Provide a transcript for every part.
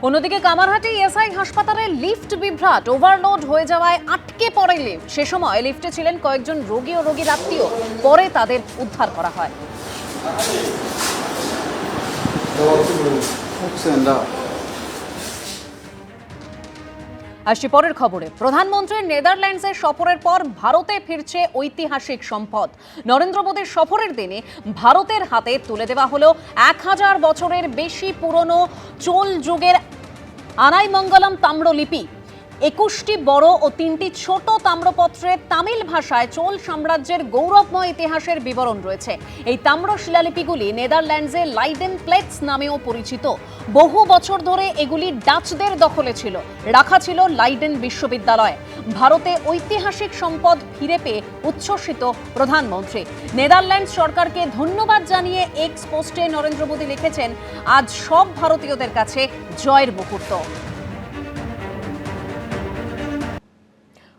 অন্যদিকে কামারহাটি এসআই হাসপাতালে lift বিভ্রাট, overload হয়ে যাওয়ায় আটকে পড়ে লিফট। সে সময় লিফটে ছিলেন কয়েকজন রোগী ও রোগীর আত্মীয়। পরে তাদের উদ্ধার করা হয়। আসছি পরের খবরে। প্রধানমন্ত্রীর নেদারল্যান্ডসের সফরের পর ভারতে ফিরছে ঐতিহাসিক সম্পদ। নরেন্দ্র মোদীর সফরের দিনে ভারতের হাতে তুলে দেওয়া হলো 1000 বছরের বেশি পুরনো চোল যুগের আনাইমঙ্গলম তাম্রলিপি। 21টি বড় ও 3টি ছোট তাম্রপত্রে তামিল ভাষায় চোল সাম্রাজ্যের গৌরবময় ইতিহাসের বিবরণ রয়েছে। এই তাম্র শিলালিপিগুলি নেদারল্যান্ডসে লাইডেন প্লেটস নামেও পরিচিত। বহু বছর ধরে এগুলি ডাচদের দখলে ছিল, রাখা ছিল লাইডেন বিশ্ববিদ্যালয়ে। ভারতে ঐতিহাসিক সম্পদ ফিরে পেয়ে উচ্ছ্বসিত প্রধানমন্ত্রী। নেদারল্যান্ডস সরকারকে ধন্যবাদ জানিয়ে এক্স পোস্টে নরেন্দ্র মোদী লিখেছেন, আজ সব ভারতীয়দের কাছে জয়ের মুহূর্ত।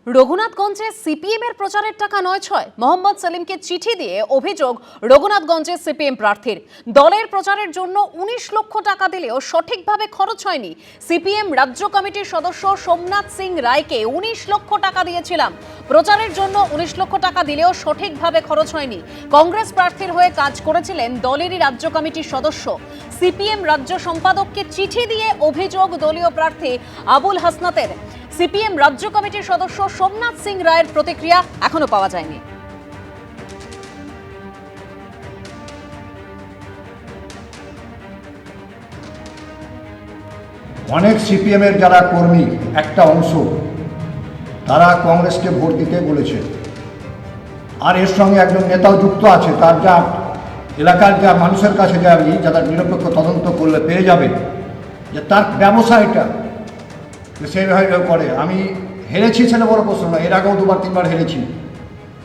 রঘুনাথগঞ্জে সিপিএম এর প্রচারের টাকা নয় ছয়। মোহাম্মদ সেলিমকে চিঠি দিয়ে অভিযোগ রঘুনাথগঞ্জে সিপিএম প্রার্থীর। দলের প্রচারের জন্য 19 লক্ষ টাকা দিলেও সঠিকভাবে খরচ হয়নি। সিপিএম রাজ্য কমিটির সদস্য সোমনাথ সিং রায়কে 19 লক্ষ টাকা দিয়েছিলাম। প্রচারের জন্য 19 লক্ষ টাকা দিলেও সঠিকভাবে খরচ হয়নি। কংগ্রেস প্রার্থীর হয়ে কাজ করেছিলেন দলেরই রাজ্য কমিটির সদস্য। সিপিএম রাজ্য সম্পাদককে চিঠি দিয়ে অভিযোগ দলীয় প্রার্থী আবুল হাসনাতের। সিপিএম রাজ্য কমিটির সদস্য সোমনাথ সিং রায়ের প্রতিক্রিয়া এখনো পাওয়া যায়নি। অনেক সিপিএম এর যারা কর্মী একটা অংশ তারা কংগ্রেসকে ভোট দিতে বলেছে, আর এর সঙ্গে একজন নেতাও যুক্ত আছে। তার যা এলাকার যা মানুষের কাছে যারা নিরপেক্ষ তদন্ত করলে পেয়ে যাবে যে তার ব্যবসা এটা সেইভাবে করে। আমি হেরেছি সেটা বড় প্রশ্ন না, এর আগেও 2বার 3বার হেরেছি,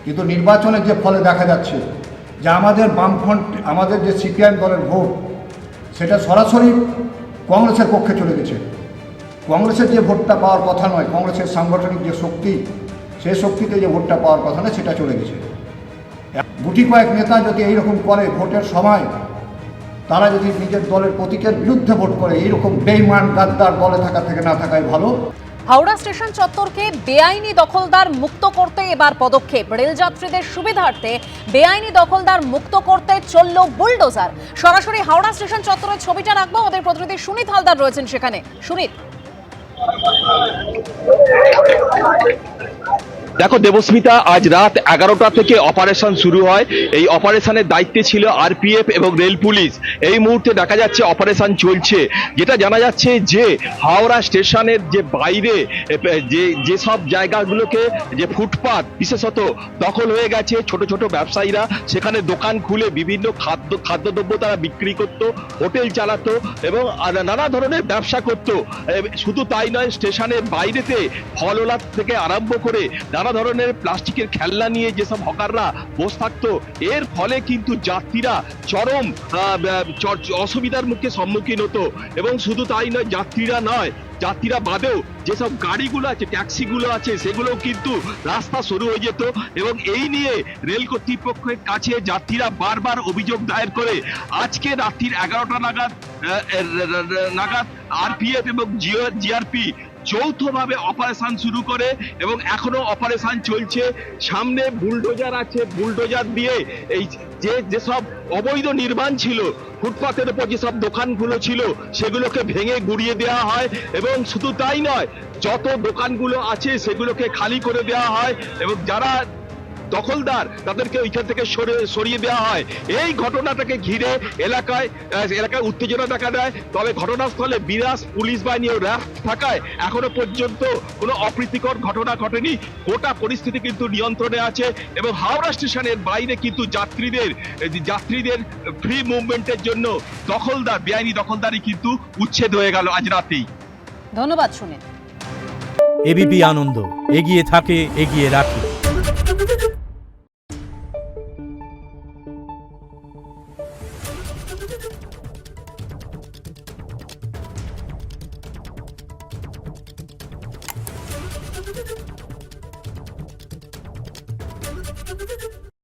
কিন্তু নির্বাচনের যে ফলে দেখা যাচ্ছে যে আমাদের বামফ্রন্ট, আমাদের যে সিপিআইএম দলের ভোট সেটা সরাসরি কংগ্রেসের পক্ষে চলে গেছে। কংগ্রেসের যে ভোটটা পাওয়ার কথা নয়, কংগ্রেসের সাংগঠনিক যে শক্তি, সেই শক্তিতে যে ভোটটা পাওয়ার কথা নয় সেটা চলে গেছে। গুটি কয়েক নেতা যদি এইরকম করে ভোটের সময়, তারা যদি নিজের দলের প্রতীকের বিরুদ্ধে ভোট করে, এইরকম বেইমান গাদ্দার দলে থাকা থেকে না থাকাই ভালো। হাওড়া স্টেশন চত্বরকে বেআইনি দখলদার মুক্ত করতে এবার পদক্ষেপ। রেলযাত্রীদের সুবিধার্থে বেআইনি দখলদার মুক্ত করতে চলল বুলডোজার। সরাসরি হাওড়া স্টেশন চত্বরের ছবিটা রাখবো, আমাদের প্রতিনিধি সুনীত হালদার রয়েছেন সেখানে। সুনীত, দেখো দেবস্মিতা, আজ রাত 11টা থেকে অপারেশন শুরু হয়। এই অপারেশনের দায়িত্বে ছিল আরপিএফ এবং রেল পুলিশ। এই মুহূর্তে দেখা যাচ্ছে অপারেশন চলছে। যেটা জানা যাচ্ছে যে হাওড়া স্টেশনের যে বাইরে যেসব জায়গাগুলোকে, যে ফুটপাত বিশেষত দখল হয়ে গেছে, ছোট ছোট ব্যবসায়ীরা সেখানে দোকান খুলে বিভিন্ন খাদ্যদ্রব্য তারা বিক্রি করত, হোটেল চালাতো এবং নানা ধরনের ব্যবসা করত। শুধু তাই নয়, স্টেশনের বাইরেতে ফলওয়ালা থেকে আরম্ভ করে নানা ধরনের প্লাস্টিকের খেলনা নিয়ে যেসব হকাররা বসে থাকতো। এর ফলে কিন্তু যাত্রীরা চরম অসুবিধার মুখে সম্মুখীন হতো। এবং শুধু তাই নয়, যাত্রীরা বাদেও যেসব গাড়িগুলো আছে, ট্যাক্সিগুলো আছে, সেগুলো কিন্তু রাস্তা সরু হয়ে যেত। এবং এই নিয়ে রেল কর্তৃপক্ষের কাছে যাত্রীরা বারবার অভিযোগ দায়ের করে আজকে রাত্রির 11টা নাগাদ আরপিএফ এবং জিআরপি যৌথভাবে অপারেশন শুরু করে এবং এখনো অপারেশন চলছে। সামনে বুলডোজার আছে, বুলডোজার দিয়ে এই যেসব অবৈধ নির্মাণ ছিল, ফুটপাতের উপর যেসব দোকানগুলো ছিল, সেগুলোকে ভেঙে গুড়িয়ে দেওয়া হয়। এবং শুধু তাই নয়, যত দোকানগুলো আছে সেগুলোকে খালি করে দেওয়া হয় এবং যারা দখলদার তাদেরকে ওইখান থেকে সরিয়ে দেওয়া হয়। এই ঘটনাটাকে ঘিরে এলাকায় উত্তেজনা দেখা দেয়। তবে ঘটনাস্থলে বিরাট পুলিশ বাহিনী ও র্যাব থাকায় এখনো পর্যন্ত কোনো অপ্রীতিকর ঘটনা ঘটেনি। গোটা পরিস্থিতি কিন্তু নিয়ন্ত্রণে আছে এবং হাওড়া স্টেশনের বাইরে কিন্তু যাত্রীদের ফ্রি মুভমেন্টের জন্য বেআইনি দখলদারি কিন্তু উচ্ছেদ হয়ে গেল আজ রাতেই। ধন্যবাদ সুনীত। এবিপি আনন্দ, এগিয়ে থাকে, এগিয়ে রাখে। Thank you.